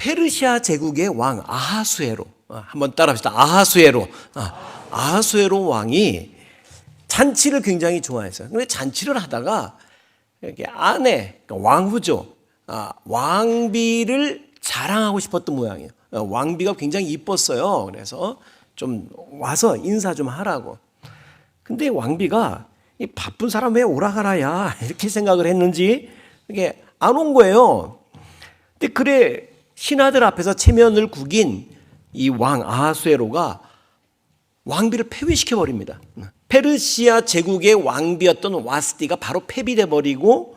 페르시아 제국의 왕 아하수에로, 한번 따라합시다. 아하수에로. 아하수에로 왕이 잔치를 굉장히 좋아했어요. 근데 잔치를 하다가 이렇게 아내, 그러니까 왕후죠. 왕비를 자랑하고 싶었던 모양이에요. 왕비가 굉장히 이뻤어요. 그래서 좀 와서 인사 좀 하라고. 근데 왕비가 이 바쁜 사람 왜 오라가라야 이렇게 생각을 했는지 이게 안 온 거예요. 근데 그래 신하들 앞에서 체면을 구긴 이 왕 아하수에로가 왕비를 폐위시켜 버립니다. 페르시아 제국의 왕비였던 와스티가 바로 폐비돼 버리고,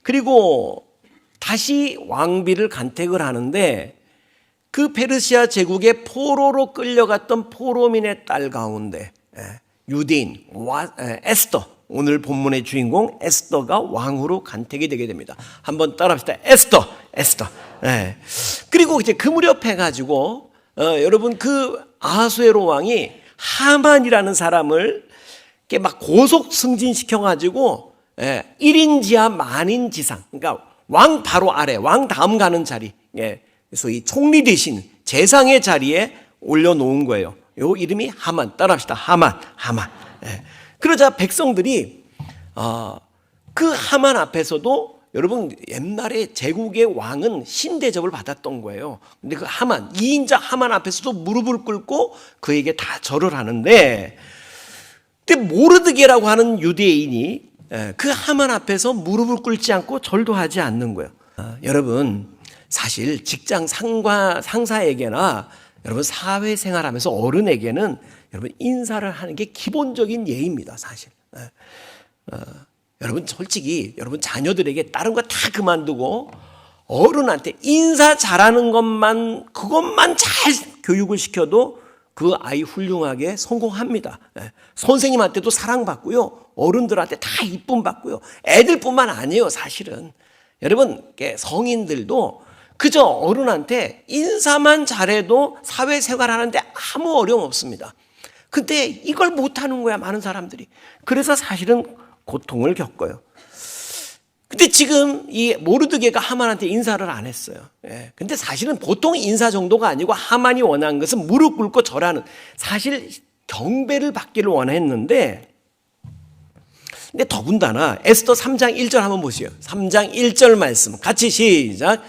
그리고 다시 왕비를 간택을 하는데 그 페르시아 제국의 포로로 끌려갔던 포로민의 딸 가운데 유대인 에스더, 오늘 본문의 주인공 에스더가 왕으로 간택이 되게 됩니다. 한번 따라합시다. 에스더. 그리고 이제 그 무렵 해가지고 여러분 그 아하수에로 왕이 하만이라는 사람을 이렇게 막 고속 승진시켜가지고 1인 지하 만인 지상, 그러니까 왕 바로 아래, 왕 다음 가는 자리, 소위 총리 대신 재상의 자리에 올려놓은 거예요. 요 이름이 하만. 따라합시다. 하만. 그러자 백성들이 그 하만 앞에서도, 여러분 옛날에 제국의 왕은 신대접을 받았던 거예요. 근데 그 하만, 2인자 하만 앞에서도 무릎을 꿇고 그에게 다 절을 하는데, 근데 모르드게라고 하는 유대인이 그 하만 앞에서 무릎을 꿇지 않고 절도 하지 않는 거예요. 여러분 사실 직장 상사에게나 여러분 사회생활하면서 어른에게는 여러분 인사를 하는 게 기본적인 예입니다. 사실 여러분 솔직히 여러분 자녀들에게 다른 거 다 그만두고 어른한테 인사 잘하는 그것만 잘 교육을 시켜도 그 아이 훌륭하게 성공합니다. 선생님한테도 사랑받고요, 어른들한테 다 이쁨 받고요, 애들뿐만 아니에요. 사실은 여러분 성인들도 그저 어른한테 인사만 잘해도 사회생활 하는데 아무 어려움 없습니다. 근데 이걸 못하는 거야, 많은 사람들이. 그래서 사실은 고통을 겪어요. 근데 지금 이 모르드게가 하만한테 인사를 안 했어요. 근데 사실은 보통 인사 정도가 아니고 하만이 원한 것은 무릎 꿇고 절하는, 사실 경배를 받기를 원했는데, 근데 더군다나 에스더 3장 1절 한번 보시죠. 3장 1절 말씀 같이 시작.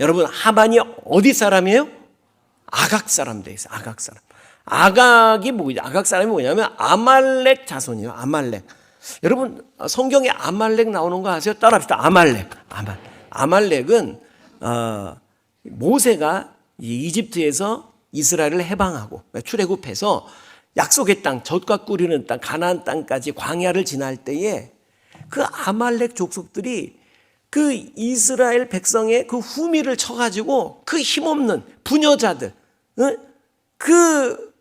여러분 하만이 어디 사람이에요? 아각 사람 돼 있어요. 아각 사람. 아각이 뭐죠? 아각 사람이 뭐냐면 아말렉 자손이에요. 아말렉. 여러분 성경에 아말렉 나오는 거 아세요? 따라합시다. 아말렉은 모세가 이집트에서 이스라엘을 해방하고 출애굽해서 약속의 땅, 젖과 꿀이는 땅, 가나안 땅까지 광야를 지날 때에 그 아말렉 족속들이 그 이스라엘 백성의 그 후미를 쳐가지고 그 힘없는 부녀자들, 그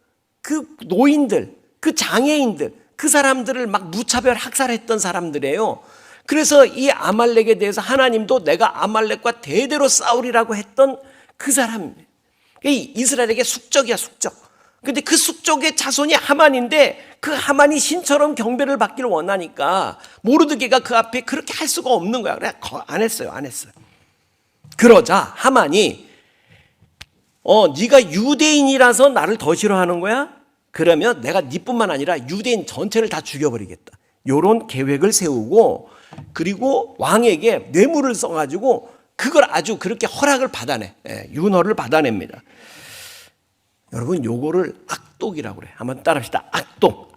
노인들, 그 장애인들, 그 사람들을 막 무차별 학살했던 사람들이에요. 그래서 이 아말렉에 대해서 하나님도 내가 아말렉과 대대로 싸우리라고 했던 그 사람, 이스라엘에게 숙적이야, 숙적. 근데 그 숙적의 자손이 하만인데 그 하만이 신처럼 경배를 받기를 원하니까 모르드게가 그 앞에 그렇게 할 수가 없는 거야. 그래 안 했어요. 그러자 하만이 네가 유대인이라서 나를 더 싫어하는 거야? 그러면 내가 네뿐만 아니라 유대인 전체를 다 죽여버리겠다. 이런 계획을 세우고, 그리고 왕에게 뇌물을 써가지고 그걸 아주 그렇게 허락을 받아내, 윤허를 받아냅니다. 여러분 요거를 악독이라고 그래요. 한번 따라합시다. 악독.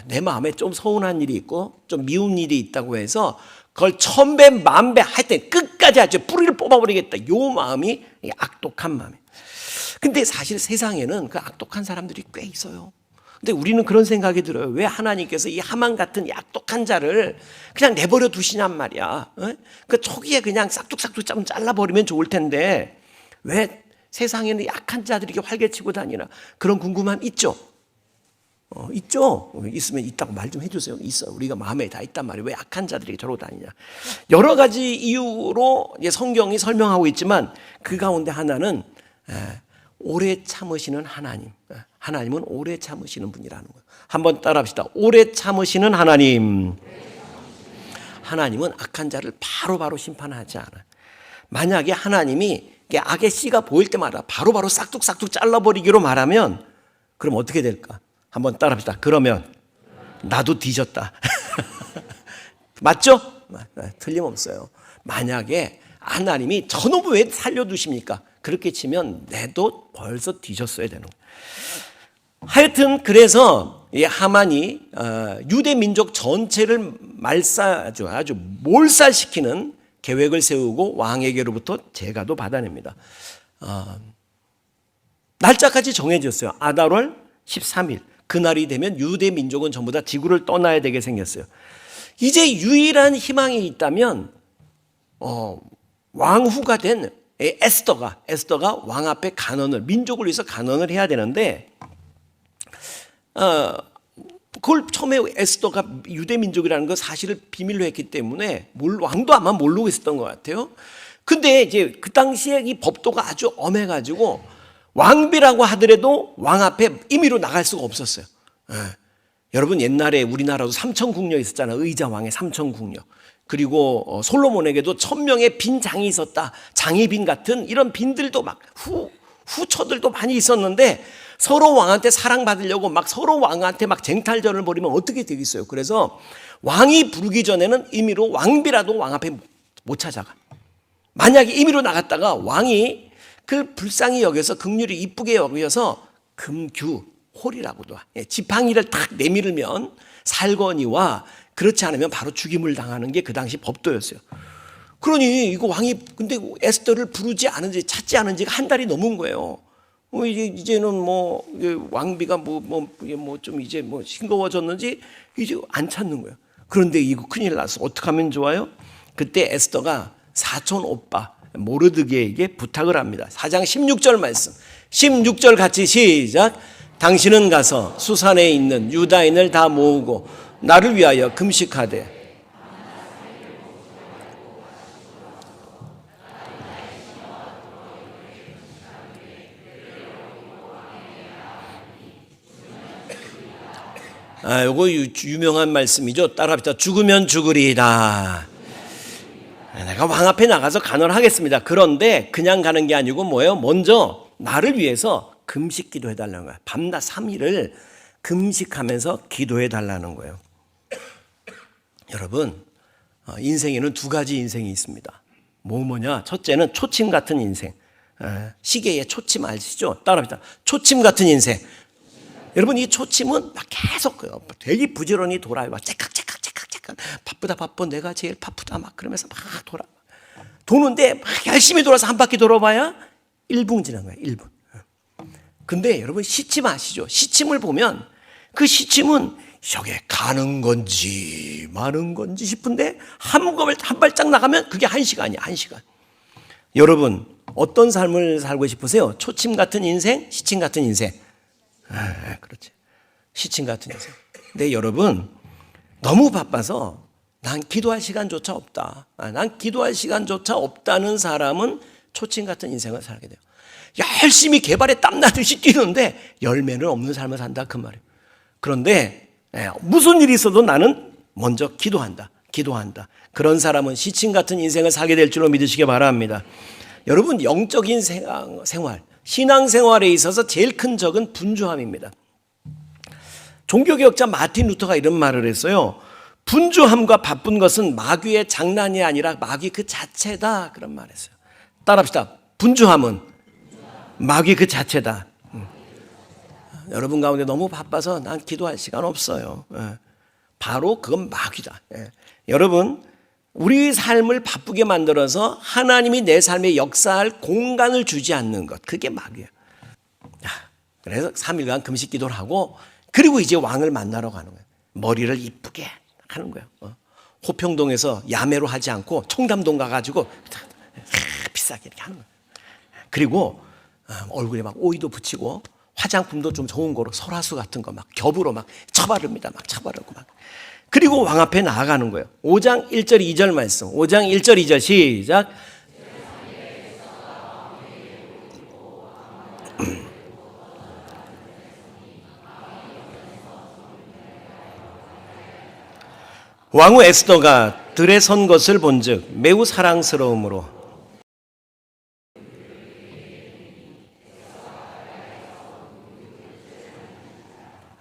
내 마음에 좀 서운한 일이 있고 좀 미운 일이 있다고 해서 그걸 천배 만배 하여튼 끝까지 아주 뿌리를 뽑아버리겠다, 요 마음이 악독한 마음이에요. 근데 사실 세상에는 그 악독한 사람들이 꽤 있어요. 근데 우리는 그런 생각이 들어요. 왜 하나님께서 이 하만 같은 이 악독한 자를 그냥 내버려 두시냔 말이야. 그 초기에 그냥 싹둑싹둑 좀 잘라버리면 좋을 텐데 왜 세상에는 약한 자들이 이렇게 활개치고 다니나, 그런 궁금함 있죠? 있죠? 있으면 있다고 말 좀 해주세요. 있어요. 우리가 마음에 다 있단 말이에요. 왜 약한 자들이 저러고 다니냐. 여러 가지 이유로 성경이 설명하고 있지만 그 가운데 하나는 오래 참으시는 하나님. 하나님은 오래 참으시는 분이라는 거예요. 한번 따라합시다. 오래 참으시는 하나님. 하나님은 악한 자를 바로바로 심판하지 않아요. 만약에 하나님이 악의 씨가 보일 때마다 바로바로 싹둑싹둑 잘라버리기로 말하면 그럼 어떻게 될까? 한번 따라합시다. 그러면 나도 뒤졌다. 맞죠? 틀림없어요. 만약에 하나님이 저놈을 왜 살려두십니까? 그렇게 치면 내도 벌써 뒤졌어야 되는 거예요. 하여튼 그래서 이 하만이 유대 민족 전체를 아주 몰살시키는 계획을 세우고 왕에게로부터 재가도 받아냅니다. 날짜까지 정해졌어요. 아달월 13일. 그날이 되면 유대 민족은 전부 다 지구를 떠나야 되게 생겼어요. 이제 유일한 희망이 있다면 왕후가 된 에스더가 왕 앞에 간언을, 민족을 위해서 간언을 해야 되는데 그걸 처음에 에스더가 유대 민족이라는 거 사실을 비밀로 했기 때문에 왕도 아마 모르고 있었던 것 같아요. 근데 이제 그 당시에 이 법도가 아주 엄해가지고 왕비라고 하더라도 왕 앞에 임의로 나갈 수가 없었어요. 여러분 옛날에 우리나라도 삼천궁녀 있었잖아요. 의자왕의 삼천궁녀. 그리고 솔로몬에게도 1000명의 빈 장이 있었다. 장희빈 같은 이런 빈들도 막 후처들도 많이 있었는데 서로 왕한테 사랑받으려고 막 서로 왕한테 막 쟁탈전을 벌이면 어떻게 되겠어요. 그래서 왕이 부르기 전에는 임의로 왕비라도 왕 앞에 못 찾아가. 만약에 임의로 나갔다가 왕이 그 불쌍히 여겨서 긍휼히 이쁘게 여겨서 금규 홀이라고도 지팡이를 탁 내밀면 살거니와 그렇지 않으면 바로 죽임을 당하는 게 그 당시 법도였어요. 그러니 이거 왕이 근데 에스더를 부르지 않은지 찾지 않은 지가 한 달이 넘은 거예요. 이제는 뭐 왕비가 좀 이제 싱거워졌는지 이제 안 찾는 거예요. 그런데 이거 큰일 났어. 어떻게 하면 좋아요? 그때 에스더가 사촌 오빠 모르드게에게 부탁을 합니다. 4장 16절 말씀. 16절 같이 시작. 당신은 가서 수산에 있는 유다인을 다 모으고 나를 위하여 금식하되 요거 유명한 말씀이죠. 따라합시다. 죽으면 죽으리이다. 내가 왕 앞에 나가서 간언하겠습니다. 그런데 그냥 가는 게 아니고 뭐예요? 먼저 나를 위해서 금식 기도해 달라는 거예요. 밤낮 3일을 금식하면서 기도해 달라는 거예요. 여러분 인생에는 두 가지 인생이 있습니다. 뭐냐? 첫째는 초침 같은 인생. 시계의 초침 아시죠? 따라합시다. 초침 같은 인생. 여러분 이 초침은 막 계속 되게 부지런히 돌아요. 막 째깍 바쁘다 내가 제일 바쁘다 막 그러면서 막 도는데 막 열심히 돌아서 한 바퀴 돌아봐야 1분 지난 거예요. 1분. 근데 여러분 시침 아시죠? 시침을 보면 그 시침은 저게 가는 건지 마는 건지 싶은데 한 발짝 나가면 그게 1시간이야. 1시간. 여러분 어떤 삶을 살고 싶으세요? 초침 같은 인생? 시침 같은 인생? 그렇지. 시침 같은 인생. 근데 여러분 너무 바빠서 난 기도할 시간조차 없다. 난 기도할 시간조차 없다는 사람은 초침 같은 인생을 살게 돼요. 열심히 개발에 땀나듯이 뛰는데 열매는 없는 삶을 산다 그 말이에요. 그런데 무슨 일이 있어도 나는 먼저 기도한다. 그런 사람은 시침 같은 인생을 살게 될 줄로 믿으시기 바랍니다. 여러분 영적인 생활, 신앙생활에 있어서 제일 큰 적은 분주함입니다. 종교개혁자 마틴 루터가 이런 말을 했어요. 분주함과 바쁜 것은 마귀의 장난이 아니라 마귀 그 자체다. 그런 말을 했어요. 따라합시다. 분주함은 마귀 그 자체다. 여러분 가운데 너무 바빠서 난 기도할 시간 없어요. 바로 그건 마귀다. 여러분 우리 삶을 바쁘게 만들어서 하나님이 내 삶에 역사할 공간을 주지 않는 것, 그게 마귀야. 그래서 3일간 금식 기도를 하고 그리고 이제 왕을 만나러 가는 거예요. 머리를 이쁘게 하는 거예요. 호평동에서 야매로 하지 않고 청담동 가가지고 비싸게 이렇게 하는 거예요. 그리고 얼굴에 막 오이도 붙이고 화장품도 좀 좋은 거로 설화수 같은 거 막 겹으로 막 쳐바릅니다. 막 쳐바르고 막. 그리고 왕 앞에 나아가는 거예요. 5장 1절 2절 말씀. 5장 1절 2절 시작. 왕후 에스더가 들에 선 것을 본즉 매우 사랑스러움으로.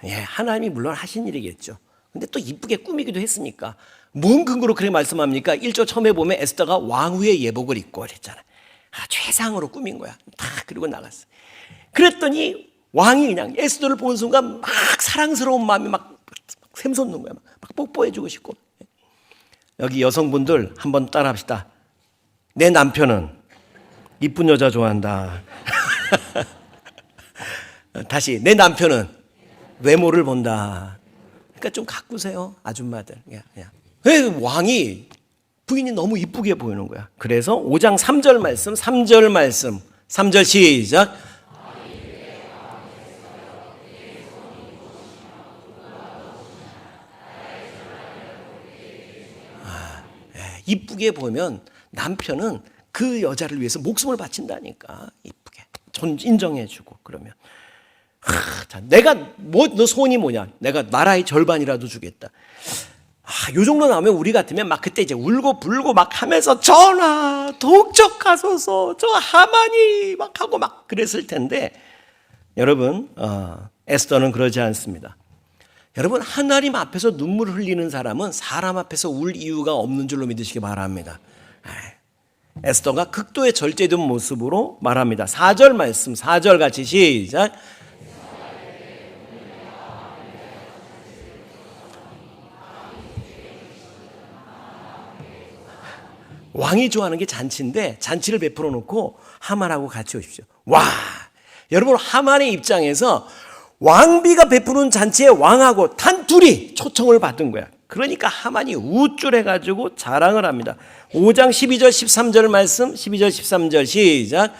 예, 하나님이 물론 하신 일이겠죠. 근데 또 이쁘게 꾸미기도 했으니까. 뭔 근거로 그렇게 말씀합니까? 1조 처음에 보면 에스더가 왕후의 예복을 입고 그랬잖아요. 최상으로 꾸민 거야. 다 그리고 나갔어. 그랬더니 왕이 그냥 에스더를 보는 순간 막 사랑스러운 마음이 막 샘솟는 거야. 막 뽀뽀해주고 싶고. 여기 여성분들 한번 따라합시다. 내 남편은 이쁜 여자 좋아한다. 다시, 내 남편은 외모를 본다. 그러니까 좀 가꾸세요, 아줌마들. 왕이 부인이 너무 이쁘게 보이는 거야. 그래서 5장 3절 말씀, 3절 시작. 이쁘게 보면 남편은 그 여자를 위해서 목숨을 바친다니까. 이쁘게 인정해주고. 그러면 자, 내가 너 소원이 뭐냐? 내가 나라의 절반이라도 주겠다. 요 정도 나오면 우리 같으면 막 그때 이제 울고 불고 막 하면서 전하 독촉하소서, 저 하만이 막 하고 막 그랬을 텐데, 여러분 에스더는 그러지 않습니다. 여러분, 하나님 앞에서 눈물을 흘리는 사람은 사람 앞에서 울 이유가 없는 줄로 믿으시기 바랍니다. 에스더가 극도의 절제된 모습으로 말합니다. 4절 말씀, 4절 같이 시작. 왕이 좋아하는 게 잔치인데 잔치를 베풀어 놓고 하만하고 같이 오십시오. 와, 여러분, 하만의 입장에서 왕비가 베푸는 잔치에 왕하고 단 둘이 초청을 받은 거야. 그러니까 하만이 우쭐해가지고 자랑을 합니다. 5장 12절 13절 말씀, 12절 13절 시작.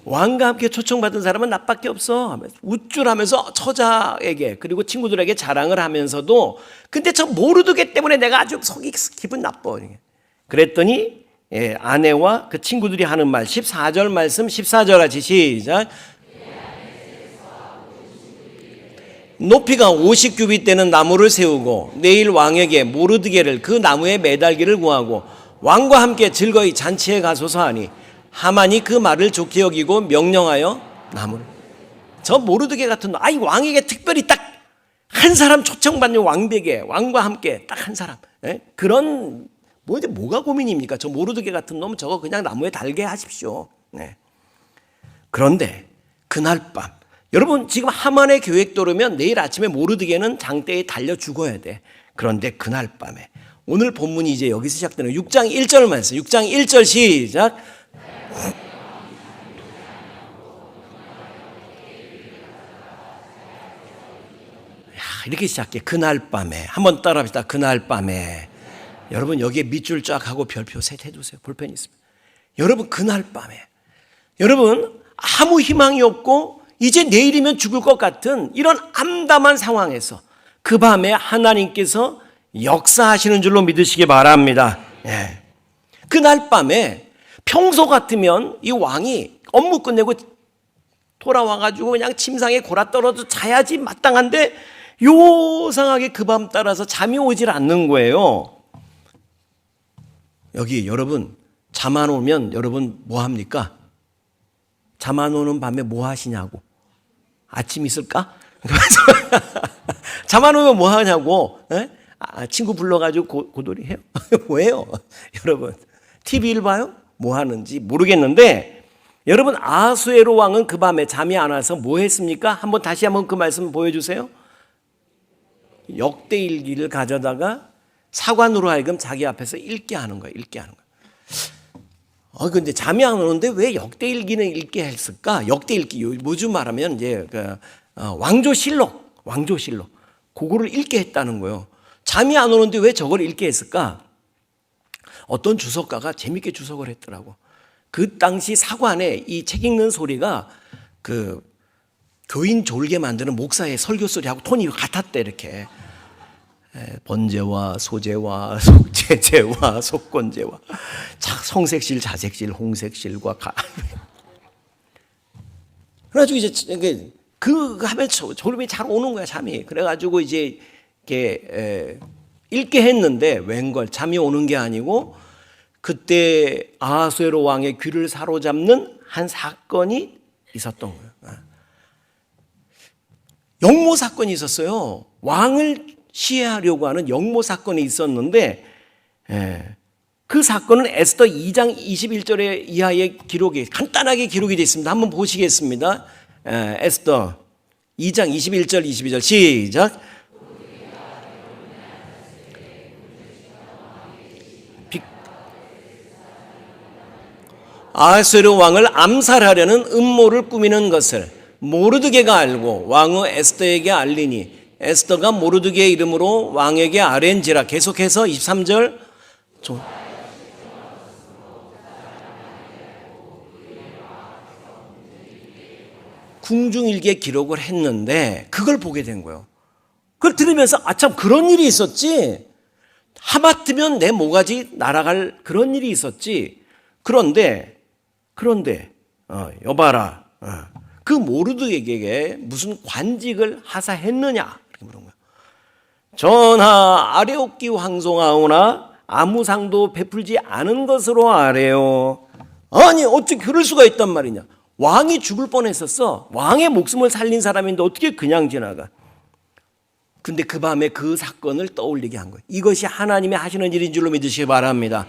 왕과 함께 초청받은 사람은 나밖에 없어. 우쭐하면서 처자에게 그리고 친구들에게 자랑을 하면서도, 근데 저 모르드게 때문에 내가 아주 속이 기분 나빠. 그랬더니 아내와 그 친구들이 하는 말, 14절 말씀, 14절 같이 시작. 높이가 50규빗 되는 나무를 세우고 내일 왕에게 모르드게를 그 나무에 매달기를 구하고 왕과 함께 즐거이 잔치에 가소서 하니, 하만이 그 말을 좋게 여기고 명령하여 나무를. 저 모르드게 같은 왕에게 특별히 딱 한 사람 초청받는 왕비에게 왕과 함께 딱 한 사람, 그런 뭐가 고민입니까? 저 모르드게 같은 놈 저거 그냥 나무에 달게 하십시오. 그런데 그날 밤, 여러분 지금 하만의 계획대로면 내일 아침에 모르드게는 장대에 달려 죽어야 돼. 그런데 그날 밤에, 오늘 본문이 이제 여기서 시작되는 6장 1절 말씀, 6장 1절 시작. 이렇게 시작해. 그날 밤에. 한번 따라합시다. 그날 밤에. 여러분 여기에 밑줄 쫙 하고 별표 셋 해두세요. 볼펜 있으면. 여러분 그날 밤에, 여러분 아무 희망이 없고 이제 내일이면 죽을 것 같은 이런 암담한 상황에서 그 밤에 하나님께서 역사하시는 줄로 믿으시기 바랍니다. 그날 밤에 평소 같으면 이 왕이 업무 끝내고 돌아와가지고 그냥 침상에 골아 떨어져 자야지 마땅한데 요상하게 그 밤 따라서 잠이 오질 않는 거예요. 여기 여러분 잠 안 오면 여러분 뭐 합니까? 잠 안 오는 밤에 뭐 하시냐고. 아침 있을까? 잠 안 오면 뭐 하냐고. 친구 불러가지고 고돌이 해요? 뭐예요? 여러분 TV를 봐요? 뭐 하는지 모르겠는데, 여러분 아수에로 왕은 그 밤에 잠이 안 와서 뭐 했습니까? 다시 한번 그 말씀 보여주세요. 역대일기를 가져다가 사관으로 하여금 자기 앞에서 읽게 하는 거예요. 근데 잠이 안 오는데 왜 역대일기는 읽게 했을까? 역대일기, 요즘 말하면 이제 왕조실록, 그거를 읽게 했다는 거예요. 잠이 안 오는데 왜 저걸 읽게 했을까? 어떤 주석가가 재밌게 주석을 했더라고. 그 당시 사관에 이 책 읽는 소리가 교인 졸게 만드는 목사의 설교 소리하고 톤이 같았대 이렇게. 번제와 소제와 속제제와 속건제와 성색실 자색실 홍색실과 그래가지고 이제 그 하면 졸음이 잘 오는 거야 잠이. 그래가지고 이제 이렇게 읽게 했는데 웬걸 잠이 오는 게 아니고 그때 아하수에로 왕의 귀를 사로잡는 한 사건이 있었던 거예요. 역모 사건이 있었어요. 왕을 시해하려고 하는 역모 사건이 있었는데 그 사건은 에스더 2장 21절의 이하의 기록이 간단하게 기록이 되어 있습니다. 한번 보시겠습니다. 에스더 2장 21절 22절 시작. 아하수에로 왕을 암살하려는 음모를 꾸미는 것을 모르드게가 알고 왕의 에스더에게 알리니 에스더가 모르드게의 이름으로 왕에게 아뢰니라. 계속해서 23절 궁중일기에 기록을 했는데 그걸 보게 된 거예요. 그걸 들으면서 참 그런 일이 있었지. 하마터면 내 모가지 날아갈 그런 일이 있었지. 그런데 여봐라. 그 모르드게에게 무슨 관직을 하사했느냐 이렇게 물은 거예요. 전하 아레오키 황송하오나 아무 상도 베풀지 않은 것으로 아래요. 아니 어떻게 그럴 수가 있단 말이냐. 왕이 죽을 뻔했었어. 왕의 목숨을 살린 사람인데 어떻게 그냥 지나가. 근데 그 밤에 그 사건을 떠올리게 한 거예요. 이것이 하나님이 하시는 일인 줄로 믿으시기 바랍니다.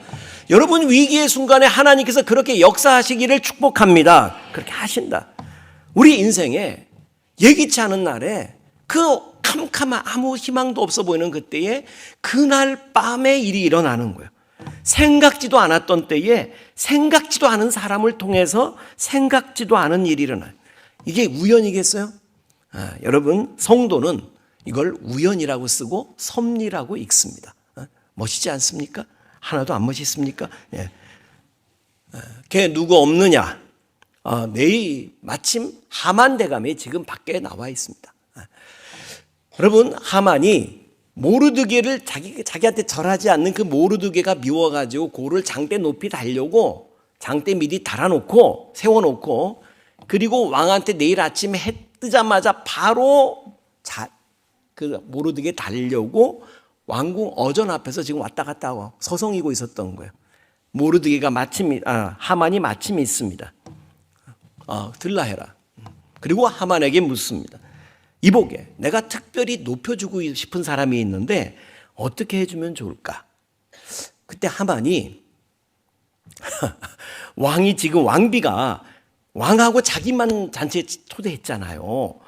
여러분 위기의 순간에 하나님께서 그렇게 역사하시기를 축복합니다. 그렇게 하신다. 우리 인생에 예기치 않은 날에 그 캄캄한 아무 희망도 없어 보이는 그때에 그날 밤에 일이 일어나는 거예요. 생각지도 않았던 때에 생각지도 않은 사람을 통해서 생각지도 않은 일이 일어나요. 이게 우연이겠어요? 여러분 성도는 이걸 우연이라고 쓰고 섭리라고 읽습니다. 멋있지 않습니까? 하나도 안 멋있습니까? 예. 걔 누구 없느냐? 내일 마침 하만 대감이 지금 밖에 나와 있습니다. 여러분 하만이 모르드게를 자기한테 절하지 않는 그 모르드게가 미워가지고 고를 장대 높이 달려고 장대 미리 달아놓고 세워놓고 그리고 왕한테 내일 아침에 해 뜨자마자 바로 그 모르드게 달려고 왕궁 어전 앞에서 지금 왔다 갔다 하고 서성이고 있었던 거예요. 모르드게가 하만이 마침 있습니다. 들라 해라. 그리고 하만에게 묻습니다. 이보게 내가 특별히 높여주고 싶은 사람이 있는데 어떻게 해주면 좋을까? 그때 하만이 왕이 지금 왕비가 왕하고 자기만 잔치에 초대했잖아요.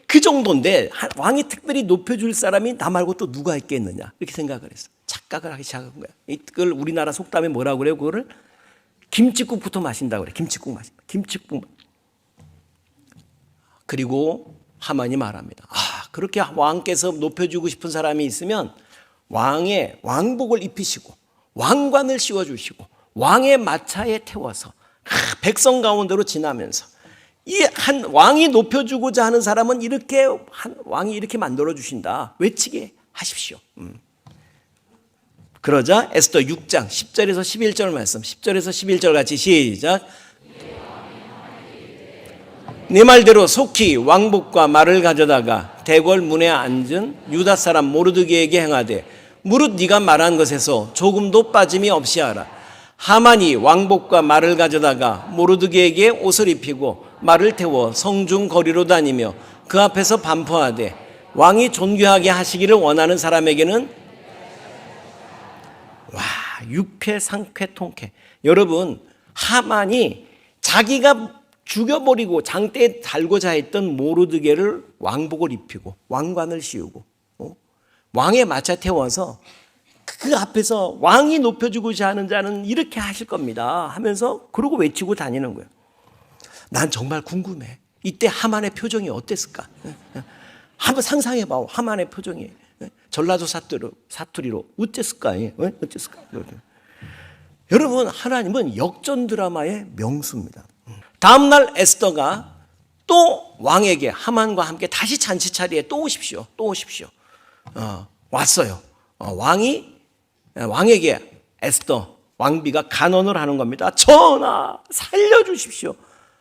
그 정도인데 왕이 특별히 높여줄 사람이 나 말고 또 누가 있겠느냐 이렇게 생각을 했어. 착각을 하기 시작한 거야. 이걸 우리나라 속담에 뭐라고 그래요? 그거를 김칫국부터 마신다고 그래. 김칫국. 그리고 하만이 말합니다. 그렇게 왕께서 높여주고 싶은 사람이 있으면 왕의 왕복을 입히시고 왕관을 씌워주시고 왕의 마차에 태워서 백성 가운데로 지나면서 이 한 왕이 높여주고자 하는 사람은 이렇게 왕이 이렇게 만들어 주신다 외치게 하십시오. 그러자 에스더 6장 10절에서 11절 말씀 10절에서 11절 같이 시작. 네 말대로 속히 왕복과 말을 가져다가 대궐 문에 앉은 유다 사람 모르드게에게 행하되 무릇 네가 말한 것에서 조금도 빠짐이 없이 하라. 하만이 왕복과 말을 가져다가 모르드게에게 옷을 입히고 말을 태워 성중 거리로 다니며 그 앞에서 반포하되 왕이 존귀하게 하시기를 원하는 사람에게는 육회 상쾌 통쾌. 여러분 하만이 자기가 죽여버리고 장대에 달고자 했던 모르드게를 왕복을 입히고 왕관을 씌우고 왕의 마차 태워서 그 앞에서 왕이 높여주고자 하는 자는 이렇게 하실 겁니다 하면서 그러고 외치고 다니는 거예요. 난 정말 궁금해. 이때 하만의 표정이 어땠을까? 한번 상상해봐. 하만의 표정이 전라도 사투리로 어땠을까? 여러분 하나님은 역전 드라마의 명수입니다. 다음날 에스더가 또 왕에게 하만과 함께 다시 잔치자리에 또 오십시오. 또 오십시오. 왔어요. 왕에게 에스더 왕비가 간언을 하는 겁니다. 전하, 살려주십시오.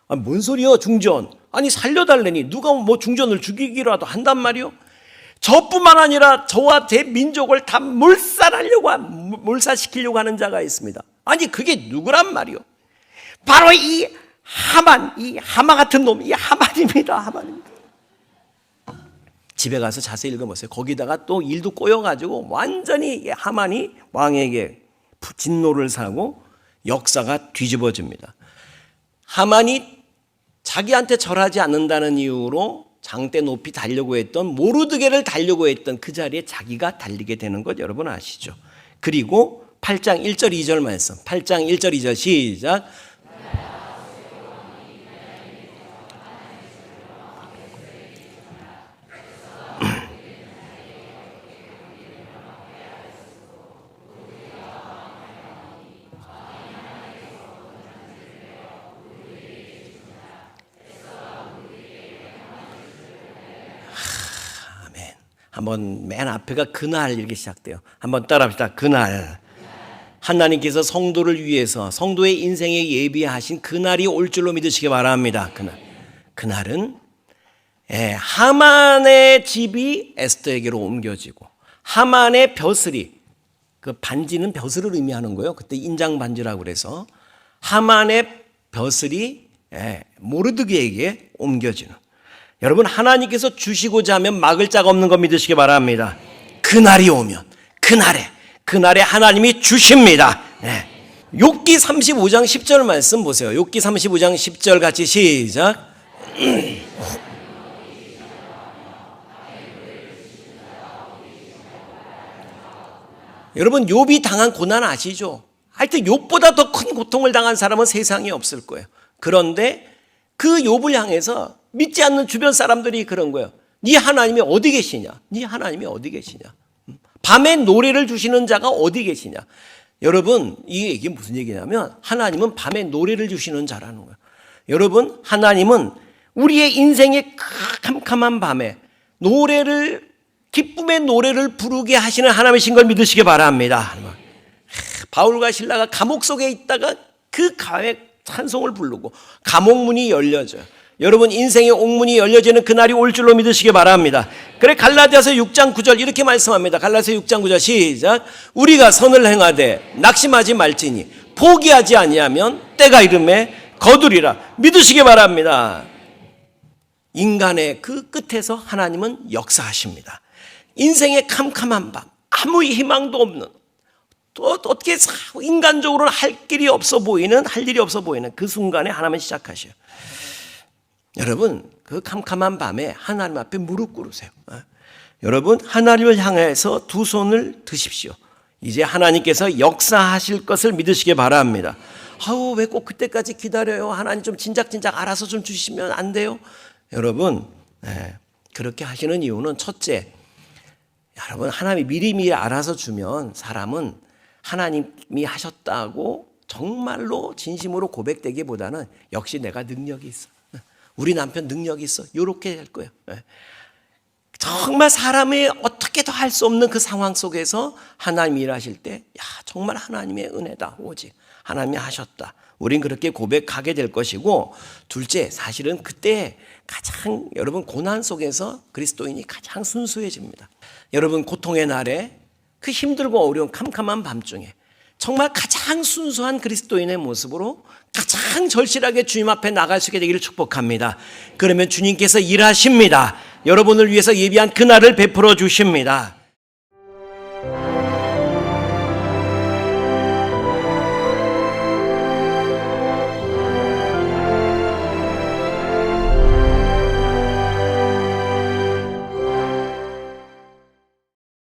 뭔 소리요, 중전? 아니, 살려달래니 누가 뭐 중전을 죽이기라도 한단 말이요? 저뿐만 아니라 저와 제 민족을 다 몰살시키려고 하는 자가 있습니다. 아니, 그게 누구란 말이요? 바로 이 하만, 이 하마 같은 놈, 이 하만입니다. 하만입니다. 집에 가서 자세히 읽어보세요. 거기다가 또 일도 꼬여가지고 완전히 하만이 왕에게 진노를 사고 역사가 뒤집어집니다. 하만이 자기한테 절하지 않는다는 이유로 장대 높이 달려고 했던 모르드게를 달려고 했던 그 자리에 자기가 달리게 되는 것 여러분 아시죠? 그리고 8장 1절 2절 말씀, 8장 1절 2절 시작. 한번 맨 앞에가 그날 이렇게 시작돼요. 한번 따라합시다. 그날. 하나님께서 성도를 위해서 성도의 인생에 예비하신 그날이 올 줄로 믿으시기 바랍니다. 그날은 하만의 집이 에스더에게로 옮겨지고 하만의 벼슬이, 그 반지는 벼슬을 의미하는 거예요. 그때 인장 반지라고 그래서 하만의 벼슬이 모르드게에게 옮겨지는. 여러분, 하나님께서 주시고자 하면 막을 자가 없는 거 믿으시기 바랍니다. 그날이 오면 그날에 하나님이 주십니다. 욥기 35장 10절 말씀 보세요. 욥기 35장 10절 같이 시작. 여러분, 욥이 당한 고난 아시죠? 하여튼 욥보다 더 큰 고통을 당한 사람은 세상에 없을 거예요. 그런데 그 욥을 향해서 믿지 않는 주변 사람들이 그런 거예요. 네 하나님이 어디 계시냐? 네 하나님이 어디 계시냐? 밤에 노래를 주시는 자가 어디 계시냐? 여러분, 이게 무슨 얘기냐면 하나님은 밤에 노래를 주시는 자라는 거예요. 여러분, 하나님은 우리의 인생의 캄캄한 밤에 기쁨의 노래를 부르게 하시는 하나님이신 걸 믿으시기 바랍니다. 바울과 실라가 감옥 속에 있다가 그 찬송을 부르고 감옥문이 열려져요. 여러분, 인생의 옥문이 열려지는 그날이 올 줄로 믿으시기 바랍니다. 그래, 갈라디아서 6장 9절 이렇게 말씀합니다. 갈라디아서 6장 9절 시작. 우리가 선을 행하되 낙심하지 말지니 포기하지 아니하면 때가 이름에 거두리라. 믿으시기 바랍니다. 인간의 그 끝에서 하나님은 역사하십니다. 인생의 캄캄한 밤, 아무 희망도 없는, 또 어떻게 인간적으로는 할 일이 없어 보이는 그 순간에 하나님은 시작하셔요. 여러분, 그 캄캄한 밤에 하나님 앞에 무릎 꿇으세요. 여러분, 하나님을 향해서 두 손을 드십시오. 이제 하나님께서 역사하실 것을 믿으시기 바랍니다. 왜 꼭 그때까지 기다려요? 하나님 좀 진작 알아서 좀 주시면 안 돼요? 여러분, 그렇게 하시는 이유는 첫째, 여러분, 하나님이 미리 알아서 주면 사람은 하나님이 하셨다고 정말로 진심으로 고백되기보다는 역시 내가 능력이 있어. 우리 남편 능력이 있어. 이렇게 할 거예요. 정말 사람이 어떻게도 할 수 없는 그 상황 속에서 하나님이 일하실 때, 정말 하나님의 은혜다. 오직 하나님이 하셨다. 우린 그렇게 고백하게 될 것이고, 둘째, 사실은 그때 가장 여러분 고난 속에서 그리스도인이 가장 순수해집니다. 여러분, 고통의 날에 그 힘들고 어려운 캄캄한 밤중에 정말 가장 순수한 그리스도인의 모습으로 가장 절실하게 주님 앞에 나갈 수 있게 되기를 축복합니다. 그러면 주님께서 일하십니다. 여러분을 위해서 예비한 그날을 베풀어 주십니다.